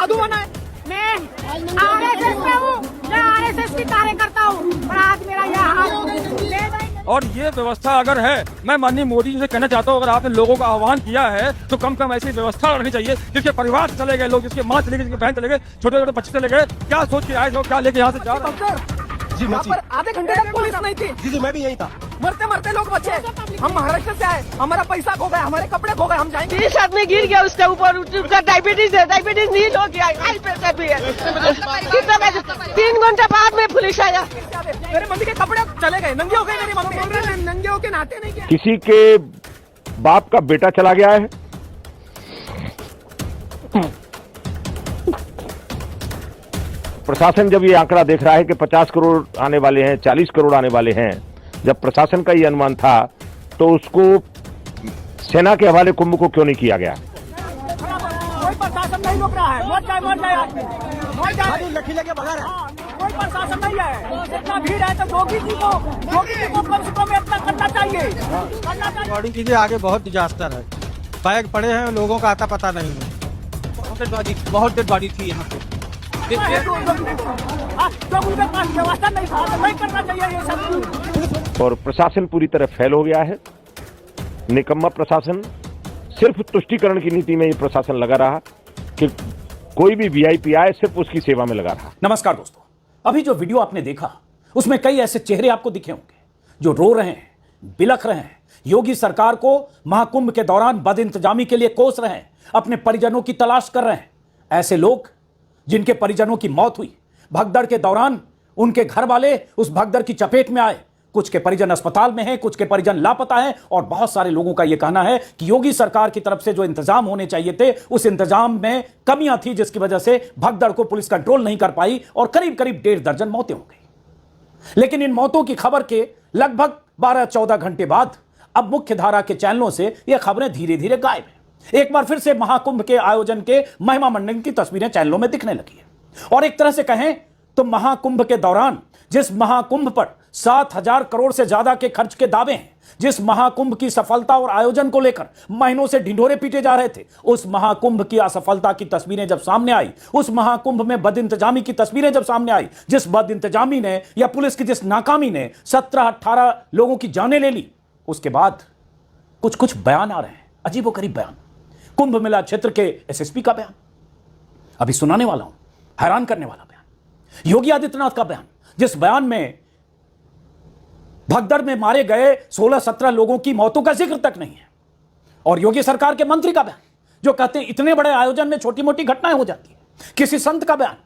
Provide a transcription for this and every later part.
साधु बना है। मैं आरएसएस में हूँ, मैं आरएसएस की कार्यकर्ता हूँ, पर आज मेरा यह हाल। और ये व्यवस्था अगर है, मैं माननीय मोदी जी से कहना चाहता हूँ, अगर आपने लोगों का आह्वान किया है तो कम कम ऐसी व्यवस्था रहनी चाहिए। जिसके परिवार चले गए लोग, जिसके माँ चले गए, जिसके बहन चले गए, छोटे छोटे बच्चे चले गए, क्या सोच के आए थे, क्या लेके यहाँ से जा रहे हैं? यहाँ पर आधे घंटे तक पुलिस नहीं थी। जी मैं भी यही था। मरते मरते लोग बचे। हम महाराष्ट्र से आए, हमारा पैसा खो गया, हमारे कपड़े खो गए, हम जाएंगे। 30 आदमी गिर गया उसके ऊपर, उसका डायबिटीज है, डायबिटीज नील हो गया, हाई प्रेशर भी है। कितना बजे 3 घंटे बाद में पुलिस आया। मेरे मम्मी के कपड़े चले गए, नंगे हो गए मेरी मम्मी। नंगे होके नहाते नहीं क्या? किसी के बाप का बेटा चला गया है, प्रशासन जब ये आंकड़ा देख रहा है कि 50 करोड़ आने वाले हैं, 40 करोड़ आने वाले हैं, जब प्रशासन का ये अनुमान था तो उसको सेना के हवाले कुंभ को क्यों नहीं किया गया? कोई प्रशासन नहीं रोक रहा है। मर जाए आदमी, मर जाए, लखी लगे बगैर कोई प्रशासन नहीं है। इतना भीड़ है तो योगी जी को कम से कम इतना करना चाहिए। बॉडी कीजिए, आगे बहुत डिजास्टर है। बैग पड़े हैं, लोगों का आता पता नहीं है। बहुत डेड बॉडी थी यहाँ पे। जो उनके पास व्यवस्था नहीं था तो नहीं करना चाहिए ये सब। और प्रशासन पूरी तरह फेल हो गया है, निकम्मा प्रशासन। सिर्फ तुष्टीकरण की नीति में ये प्रशासन लगा रहा कि कोई भी वीआईपी आए सिर्फ उसकी सेवा में लगा रहा। नमस्कार दोस्तों, अभी जो वीडियो आपने देखा उसमें कई ऐसे चेहरे आपको दिखे होंगे जो रो रहे हैं, बिलख रहे हैं, योगी सरकार को महाकुंभ के दौरान बदइंतजामी के लिए कोस रहे हैं, अपने परिजनों की तलाश कर रहे हैं। ऐसे लोग जिनके परिजनों की मौत हुई भगदड़ के दौरान, उनके घर वाले उस भगदड़ की चपेट में आए, कुछ के परिजन अस्पताल में हैं, कुछ के परिजन लापता हैं, और बहुत सारे लोगों का यह कहना है कि योगी सरकार की तरफ से जो इंतजाम होने चाहिए थे उस इंतजाम में कमियां थी, जिसकी वजह से भगदड़ को पुलिस कंट्रोल नहीं कर पाई और करीब करीब 1.5 दर्जन मौतें हो गई। लेकिन इन मौतों की खबर के लगभग 12-14 घंटे बाद अब मुख्य धारा के चैनलों से यह खबरें धीरे धीरे गायब है। एक बार फिर से महाकुंभ के आयोजन के महिमा मंडन की तस्वीरें चैनलों में दिखने लगी है। और एक तरह से कहें तो महाकुंभ के दौरान जिस महाकुंभ पर 7,000 करोड़ से ज्यादा के खर्च के दावे हैं, जिस महाकुंभ की सफलता और आयोजन को लेकर महीनों से ढिंढोरे पीटे जा रहे थे, उस महाकुंभ की असफलता की तस्वीरें जब सामने आई, उस महाकुंभ में बदइंतजामी की तस्वीरें जब सामने आई, जिस बदइंतजामी ने या पुलिस की जिस नाकामी ने 17-18 लोगों की जानें ले ली, उसके बाद कुछ बयान आ रहे हैं, अजीबोगरीब बयान। कुंभ मेला क्षेत्र के एसएसपी का बयान अभी सुनाने वाला हूं, हैरान करने वाला बयान। योगी आदित्यनाथ का बयान, जिस बयान में भगदड़ में मारे गए 16-17 लोगों की मौतों का जिक्र तक नहीं है। और योगी सरकार के मंत्री का बयान, जो कहते हैं इतने बड़े आयोजन में छोटी मोटी घटनाएं हो जाती है। किसी संत का बयान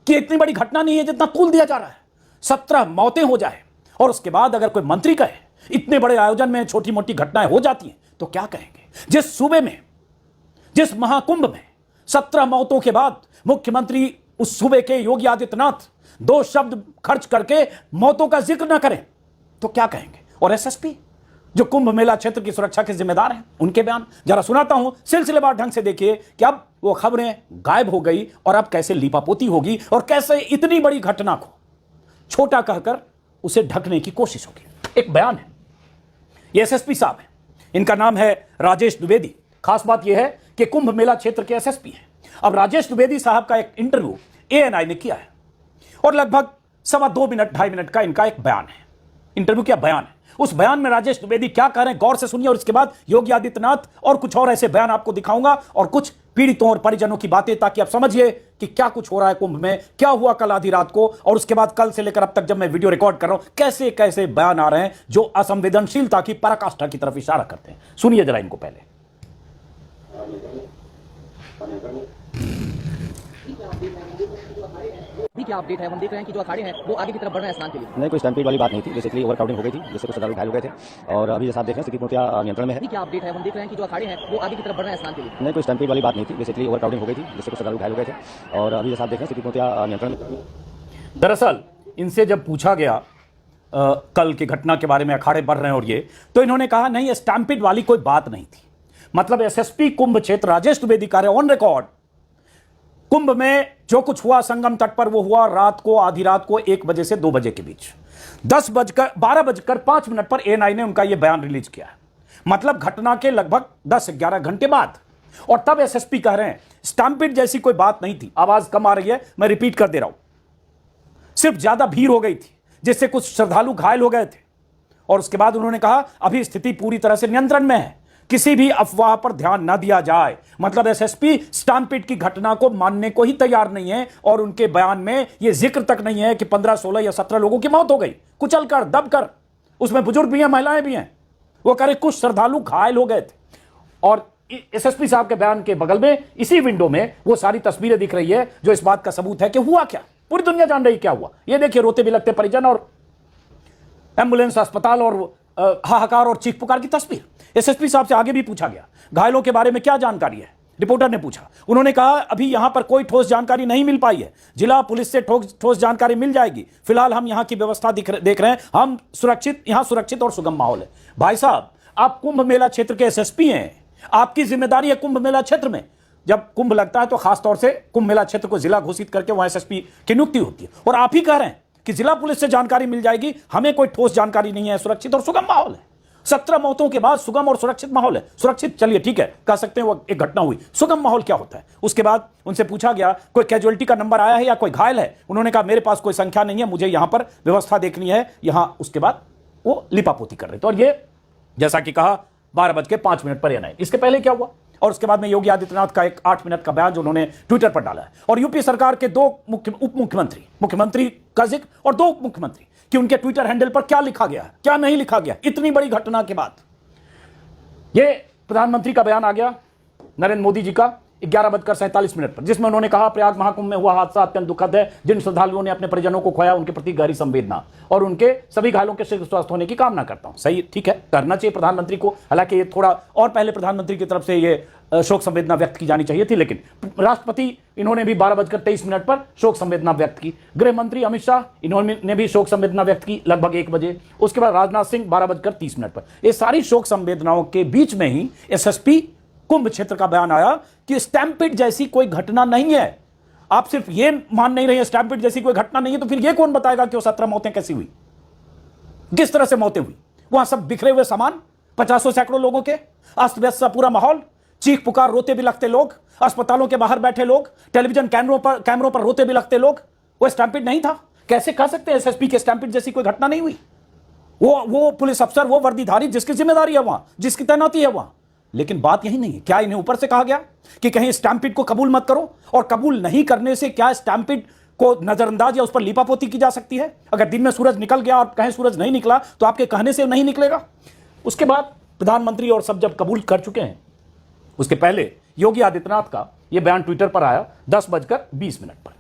कि इतनी बड़ी घटना नहीं है जितना तूल दिया जा रहा है, 17 मौतें हो जाए। और उसके बाद अगर कोई मंत्री कहे इतने बड़े आयोजन में छोटी मोटी घटनाएं हो जाती हैं, तो क्या कहेंगे? जिस सूबे में, जिस महाकुंभ में 17 मौतों के बाद मुख्यमंत्री उस सूबे के योगी आदित्यनाथ 2 शब्द खर्च करके मौतों का जिक्र ना करें, तो क्या कहेंगे? और एसएसपी जो कुंभ मेला क्षेत्र की सुरक्षा के जिम्मेदार हैं, उनके बयान जरा सुनाता हूं, सिलसिलेवार ढंग से देखिए कि अब वो खबरें गायब हो गई और अब कैसे लीपापोती होगी और कैसे इतनी बड़ी घटना को छोटा कहकर उसे ढकने की कोशिश होगी। एक बयान है, ये एसएसपी साहब है, इनका नाम है राजेश द्विवेदी। खास बात यह है कि कुंभ मेला क्षेत्र के एसएसपी हैं। अब राजेश द्विवेदी साहब का एक इंटरव्यू एएनआई ने किया है और लगभग 2.25 मिनट 2.5 मिनट का इनका एक बयान है, इंटरव्यू क्या बयान है। उस बयान में राजेश द्विवेदी क्या कह रहे हैं गौर से सुनिए, और इसके बाद योगी आदित्यनाथ और कुछ और ऐसे बयान आपको दिखाऊंगा और कुछ पीड़ितों और परिजनों की बातें, ताकि आप समझिए कि क्या कुछ हो रहा है कुंभ में, क्या हुआ कल आधी रात को, और उसके बाद कल से लेकर अब तक जब मैं वीडियो रिकॉर्ड कर रहा हूं कैसे कैसे बयान आ रहे हैं जो असंवेदनशीलता की पराकाष्ठा की तरफ इशारा करते हैं। सुनिए जरा इनको पहले। क्या अपडेट है? हम देख रहे हैं कि जो अखाड़े हैं वो आगे की तरफ बढ़ रहे हैं स्नान के लिए। नहीं, कोई स्टैम्पेड वाली बात नहीं थी। बेसिकली ओवरक्राउडिंग हो गई थी, जिससे कुछ श्रद्धालु घायल हो गए थे और अभी जैसा आप देख रहे हैं स्थिति पूर्णतः नियंत्रण में है। क्या अपडेट है? हम देख रहे हैं कि जो अखाड़े हैं वो आगे की तरफ बढ़ रहे हैं स्नान के लिए। नहीं, कोई स्टैम्पेड वाली बात नहीं थी। बेसिकली ओवरक्राउडिंग हो गई थी, जिससे कुछ श्रद्धालु घायल हो गए थे और अभी जैसा आप देख रहे हैं स्थिति पूर्णतः नियंत्रण में। दरअसल इनसे जब पूछा गया कल की घटना के बारे में, अखाड़े बढ़ रहे हैं और ये, तो इन्होंने कहा नहीं, स्टैम्पेड वाली कोई बात नहीं थी। मतलब एसएसपी कुंभ क्षेत्र राजेश द्विवेदी का ऑन रिकॉर्ड, कुंभ में जो कुछ हुआ संगम तट पर वो हुआ रात को, आधी रात को 1 बजे से 2 बजे के बीच। 12:05 पर एएनआई ने उनका यह बयान रिलीज किया है। मतलब घटना के लगभग 10-11 घंटे बाद और तब एसएसपी कह रहे हैं स्टैम्पिड जैसी कोई बात नहीं थी। आवाज कम आ रही है, मैं रिपीट कर दे रहा हूं, सिर्फ ज्यादा भीड़ हो गई थी जिससे कुछ श्रद्धालु घायल हो गए थे। और उसके बाद उन्होंने कहा अभी स्थिति पूरी तरह से नियंत्रण में है, किसी भी अफवाह पर ध्यान न दिया जाए। मतलब एसएसपी स्टैम्पिड की घटना को मानने को ही तैयार नहीं है और उनके बयान में यह जिक्र तक नहीं है कि 15, 16 या 17 लोगों की मौत हो गई, कुचलकर, दबकर, उसमें बुजुर्ग भी हैं, महिलाएं भी हैं। वो कह रहे कुछ श्रद्धालु घायल हो गए थे। और एसएसपी साहब के बयान के बगल में इसी विंडो में वो सारी तस्वीरें दिख रही है जो इस बात का सबूत है कि हुआ क्या, पूरी दुनिया जान रही क्या हुआ। ये देखिए, रोते बिलखते परिजन और एम्बुलेंस, अस्पताल और हाहाकार और चीख पुकार की तस्वीर। एसएसपी साहब से आगे भी पूछा गया घायलों के बारे में क्या जानकारी है, रिपोर्टर ने पूछा। उन्होंने कहा अभी यहां पर कोई ठोस जानकारी नहीं मिल पाई है, जिला पुलिस से ठोस जानकारी मिल जाएगी। फिलहाल हम यहां की व्यवस्था देख रहे हैं, हम सुरक्षित, यहां सुरक्षित और सुगम माहौल है। भाई साहब, आप कुंभ मेला क्षेत्र के एसएसपी हैं, आपकी जिम्मेदारी है कुंभ मेला क्षेत्र में। जब कुंभ लगता है तो खासतौर से कुंभ मेला क्षेत्र को जिला घोषित करके वहां एसएसपी की नियुक्ति होती है। और आप ही कह रहे हैं कि जिला पुलिस से जानकारी मिल जाएगी, हमें कोई ठोस जानकारी नहीं है, सुरक्षित और सुगम माहौल है। 17 मौतों के बाद सुगम और सुरक्षित माहौल है। सुरक्षित चलिए ठीक है, कह सकते हैं वो एक घटना हुई, सुगम माहौल क्या होता है। उसके बाद उनसे पूछा गया कोई कैजुअलिटी का नंबर आया है या कोई घायल है। उन्होंने कहा मेरे पास कोई संख्या नहीं है, मुझे यहां पर व्यवस्था देखनी है। यहां उसके बाद वो लिपापोती कर रहे थे। और ये जैसा कि कहा 12:05 पर यह नहीं। इसके पहले क्या हुआ, और उसके बाद में योगी आदित्यनाथ का एक 8 मिनट का बयान जो उन्होंने ट्विटर पर डाला है। और यूपी सरकार के 2 उप मुख्यमंत्री, मुख्यमंत्री का जिक्र और 2 उप मुख्यमंत्री कि उनके ट्विटर हैंडल पर क्या लिखा गया है, क्या नहीं लिखा गया। इतनी बड़ी घटना के बाद ये प्रधानमंत्री का बयान आ गया नरेंद्र मोदी जी का 11:47 पर, जिसमें उन्होंने कहा प्रयाग महाकुंभ में हुआ हादसा अत्यंत दुखद है। जिन श्रद्धालुओं ने अपने परिजनों को खोया उनके प्रति गहरी संवेदना और उनके सभी घायलों के शीघ्र स्वस्थ होने की कामना करता हूं। सही, ठीक है, करना चाहिए प्रधानमंत्री को। हालांकि ये थोड़ा और पहले प्रधानमंत्री की तरफ से ये शोक संवेदना व्यक्त की जानी चाहिए थी, लेकिन राष्ट्रपति इन्होंने भी 12:23 पर शोक संवेदना व्यक्त की। गृह मंत्री अमित शाह इन्होंने भी शोक संवेदना व्यक्त की लगभग 1 बजे। उसके बाद राजनाथ सिंह 12:30 पर। ये सारी शोक संवेदनाओं के बीच में ही एसएसपी कुंभ क्षेत्र का बयान आया कि स्टैम्पिड जैसी कोई घटना नहीं है। आप सिर्फ ये मान नहीं रहे स्टैम्पिड जैसी कोई घटना नहीं है, तो फिर ये कौन बताएगा कि वो 17 मौतें कैसी हुई, किस तरह से मौतें हुई। वहां सब बिखरे हुए सामान, 50 सैकड़ों लोगों के, अस्त व्यस्त सा पूरा माहौल, चीख पुकार, रोते बिलखते लोग, अस्पतालों के बाहर बैठे लोग, टेलीविजन कैमरों पर रोते बिलखते लोग। वो स्टैम्पिड नहीं था। कैसे कह सकते हैं एसएसपी के स्टैम्पिड जैसी कोई घटना नहीं हुई। वो पुलिस अफसर, वो वर्दीधारी जिसकी जिम्मेदारी है वहां, जिसकी तैनाती है वहां। लेकिन बात यही नहीं है। क्या इन्हें ऊपर से कहा गया कि कहीं स्टैम्पिड को कबूल मत करो, और कबूल नहीं करने से क्या स्टैम्पिड को नजरअंदाज या उस पर लिपापोती की जा सकती है? अगर दिन में सूरज निकल गया और कहीं सूरज नहीं निकला तो आपके कहने से नहीं निकलेगा। उसके बाद प्रधानमंत्री और सब जब कबूल कर चुके हैं, उसके पहले योगी आदित्यनाथ का यह बयान ट्विटर पर आया 10:20 पर।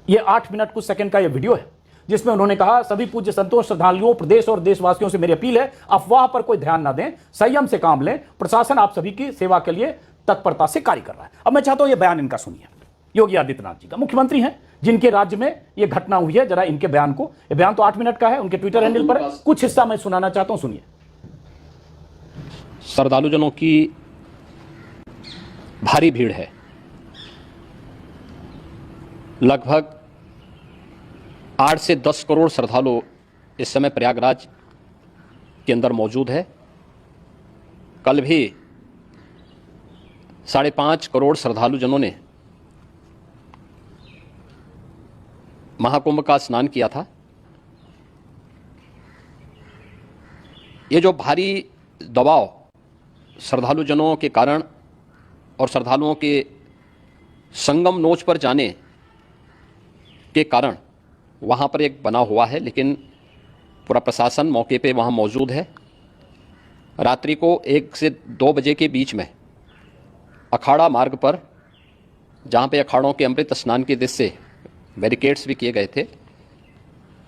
यह 8 मिनट कुछ सेकंड का यह वीडियो है जिसमें उन्होंने कहा सभी पूज्य संतों, श्रद्धालुओं, प्रदेश और देशवासियों से मेरी अपील है, अफवाह पर कोई ध्यान ना दें, संयम से काम लें। प्रशासन आप सभी की सेवा के लिए तत्परता से कार्य कर रहा है। अब मैं चाहता हूं यह बयान इनका सुनिए, योगी आदित्यनाथ जी का। मुख्यमंत्री हैं जिनके राज्य में यह घटना हुई है, जरा इनके बयान को। यह बयान तो 8 मिनट का है, उनके ट्विटर हैंडल पर कुछ हिस्सा मैं सुनाना चाहता हूं, सुनिए। श्रद्धालुजनों की भारी भीड़ है, लगभग 8 से 10 करोड़ श्रद्धालु इस समय प्रयागराज के अंदर मौजूद है। कल भी 5.5 करोड़ श्रद्धालुजनों ने महाकुंभ का स्नान किया था। ये जो भारी दबाव श्रद्धालुजनों के कारण और श्रद्धालुओं के संगम नोच पर जाने के कारण वहाँ पर एक बना हुआ है, लेकिन पूरा प्रशासन मौके पे वहाँ मौजूद है। रात्रि को 1 से 2 बजे के बीच में अखाड़ा मार्ग पर, जहाँ पे अखाड़ों के अमृत स्नान के दृश्य से बैरिकेड्स भी किए गए थे,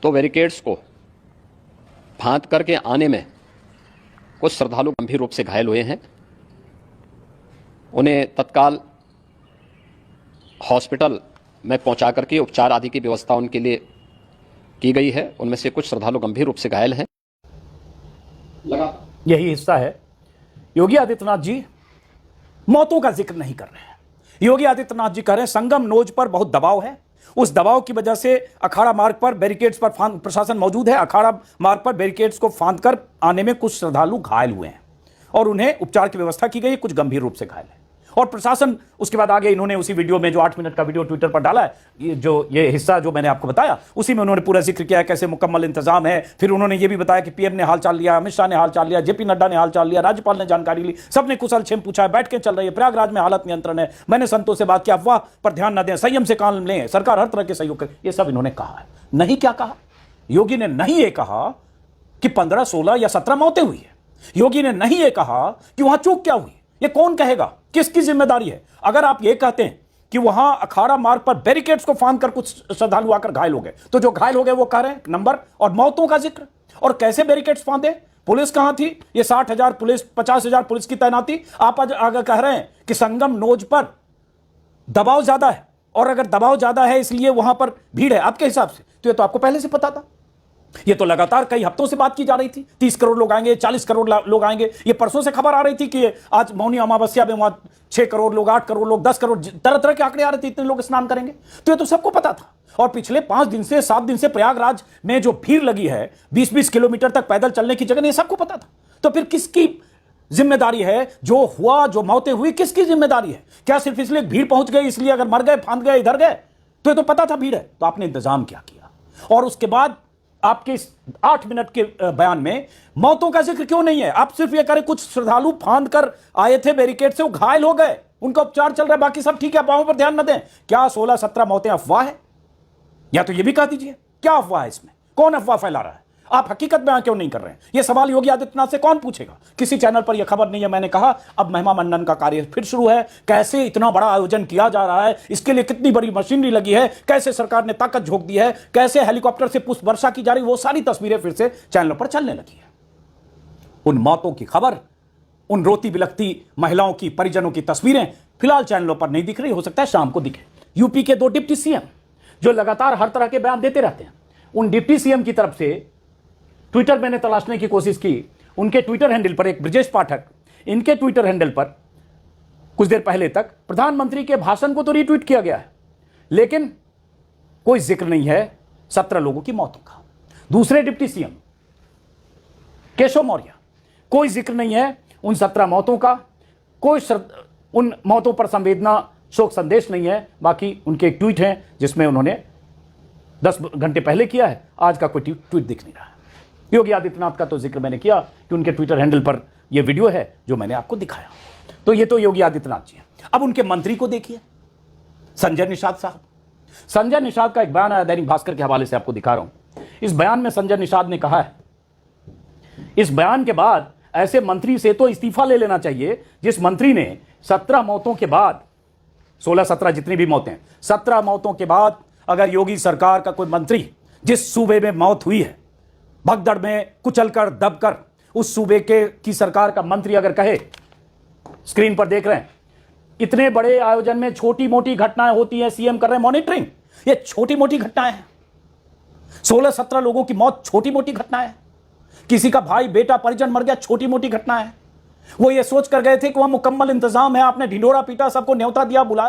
तो बैरिकेड्स को फांद करके आने में कुछ श्रद्धालु गंभीर रूप से घायल हुए हैं। उन्हें तत्काल हॉस्पिटल में पहुंचा करके उपचार आदि की व्यवस्था उनके लिए की गई है। उनमें से कुछ श्रद्धालु गंभीर रूप से घायल हैं। यही हिस्सा है। योगी आदित्यनाथ जी मौतों का जिक्र नहीं कर रहे हैं। योगी आदित्यनाथ जी कह रहे हैं संगम नोज पर बहुत दबाव है, उस दबाव की वजह से अखाड़ा मार्ग पर बैरिकेड्स पर प्रशासन मौजूद है। अखाड़ा मार्ग पर बैरिकेड्स को फांद कर आने में कुछ श्रद्धालु घायल हुए हैं और उन्हें उपचार की व्यवस्था की गई, कुछ गंभीर रूप से घायल है। और प्रशासन उसके बाद आगे इन्होंने उसी वीडियो में जो 8 मिनट का वीडियो ट्विटर पर डाला है, ये हिस्सा जो मैंने आपको बताया, उसी में उन्होंने पूरा जिक्र किया है कैसे मुकम्मल इंतजाम है। फिर उन्होंने ये भी बताया कि पीएम ने हाल चाल लिया, अमित शाह ने हाल चाल लिया, जेपी नड्डा ने हाल चाल लिया, राज्यपाल ने जानकारी ली, सबने कुशल क्षेम पूछा है, बैठ के चल रही है, प्रयागराज में हालत नियंत्रण है, मैंने संतों से बात की, अफवाह पर ध्यान न दें, संयम से काम लें, सरकार हर तरह के सहयोग करे, ये सब इन्होंने कहा है। नहीं क्या कहा योगी ने? नहीं ये कहा कि 15, 16 या 17 मौतें हुई है। योगी ने नहीं ये कहा कि वहां चूक क्या हुई, ये कौन कहेगा, किसकी जिम्मेदारी है। अगर आप ये कहते हैं कि वहां अखाड़ा मार्ग पर बैरिकेड्स को फांद कर कुछ श्रद्धालु आकर घायल हो गए, तो जो घायल हो गए वो कह रहे हैं नंबर और मौतों का जिक्र, और कैसे बैरिकेड्स फांदे, पुलिस कहां थी, ये 60,000 पुलिस, 50,000 पुलिस की तैनाती। आप आज आगे कह रहे हैं कि संगम नोज पर दबाव ज्यादा है, और अगर दबाव ज्यादा है इसलिए वहां पर भीड़ है आपके हिसाब से, तो ये तो आपको पहले से पता था। ये तो लगातार कई हफ्तों से बात की जा रही थी, 30 करोड़ लोग आएंगे, 40 करोड़ लोग आएंगे। ये परसों से खबर आ रही थी कि आज मौनी अमावस्या में वहां 6 करोड़ लोग, 8 करोड़ लोग, 10 करोड़, तरह तरह के आंकड़े आ रहे थे, इतने लोग स्नान करेंगे। तो ये तो सबको पता था। और पिछले 5 दिन से 7 दिन से प्रयागराज में जो भीड़ लगी है 20-20 किलोमीटर तक पैदल चलने की जगह, ये सबको पता था। तो फिर किसकी जिम्मेदारी है जो हुआ, जो मौतें हुई, किसकी जिम्मेदारी है? क्या सिर्फ इसलिए भीड़ पहुंच गई इसलिए अगर मर गए, फांद गए, इधर गए? तो ये तो पता था भीड़ है, तो आपने इंतजाम क्या किया? और उसके बाद आपके इस 8 मिनट के बयान में मौतों का जिक्र क्यों नहीं है? आप सिर्फ ये करें कुछ श्रद्धालु फांद कर आए थे बैरिकेड से, वो घायल हो गए, उनका उपचार चल रहा है, बाकी सब ठीक है, अफवाहों पर ध्यान न दें। क्या 16-17 मौतें अफवाह है? या तो ये भी कह दीजिए क्या अफवाह है इसमें, कौन अफवाह फैला रहा है? आप हकीकत बयां क्यों नहीं कर रहे हैं? ये सवाल योगी आदित्यनाथ से कौन पूछेगा? किसी चैनल पर यह खबर नहीं है। मैंने कहा अब महिमा मंडन का कार्य फिर शुरू है। कैसे इतना बड़ा आयोजन किया जा रहा है, इसके लिए कितनी बड़ी मशीनरी लगी है, कैसे सरकार ने ताकत झोंक दी है, कैसे हेलीकॉप्टर से पुष्प वर्षा की जा रही, वो सारी तस्वीरें फिर से चैनलों पर चलने लगी है। उन मौतों की खबर, उन रोती बिलखती महिलाओं की, परिजनों की तस्वीरें फिलहाल चैनलों पर नहीं दिख रही, हो सकता है शाम को दिखे। यूपी के 2 डिप्टी सीएम जो लगातार हर तरह के बयान देते रहते हैं, उन डिप्टी सीएम की तरफ से ट्विटर मैंने तलाशने की कोशिश की, उनके ट्विटर हैंडल पर, एक ब्रजेश पाठक, इनके ट्विटर हैंडल पर कुछ देर पहले तक प्रधानमंत्री के भाषण को तो रीट्वीट किया गया है, लेकिन कोई जिक्र नहीं है 17 लोगों की मौतों का। दूसरे डिप्टी सीएम केशव मौर्य, कोई जिक्र नहीं है उन 17 मौतों का, कोई उन मौतों पर संवेदना, शोक संदेश नहीं है। बाकी उनके एक ट्वीट हैं जिसमें उन्होंने 10 घंटे पहले किया है, आज का कोई ट्वीट दिख नहीं रहा है। योगी आदित्यनाथ का तो जिक्र मैंने किया कि उनके ट्विटर हैंडल पर यह वीडियो है जो मैंने आपको दिखाया। तो ये तो योगी आदित्यनाथ जी हैं। अब उनके मंत्री को देखिए, संजय निषाद साहब। संजय निषाद का एक बयान है, दैनिक भास्कर के हवाले से आपको दिखा रहा हूं। इस बयान में संजय निषाद ने कहा है, इस बयान के बाद ऐसे मंत्री से तो इस्तीफा ले लेना चाहिए जिस मंत्री ने 17 मौतों के बाद, 16-17 जितनी भी मौतें, 17 मौतों के बाद अगर योगी सरकार का कोई मंत्री जिस सूबे में मौत हुई है, भगदड़ में कुचलकर दबकर, उस सूबे की सरकार का मंत्री अगर कहे, स्क्रीन पर देख रहे हैं, इतने बड़े आयोजन में छोटी मोटी घटनाएं होती हैं, सीएम कर रहे हैं मॉनिटरिंग, ये छोटी मोटी घटनाएं हैं। 16-17 लोगों की मौत छोटी मोटी घटनाएं हैं। किसी का भाई, बेटा, परिजन मर गया, छोटी मोटी घटना है। वो ये सोच कर गए थे कि वहां मुकम्मल इंतजाम है, आपने ढिंडोरा पीटा, सबको न्योता दिया, बुलाया।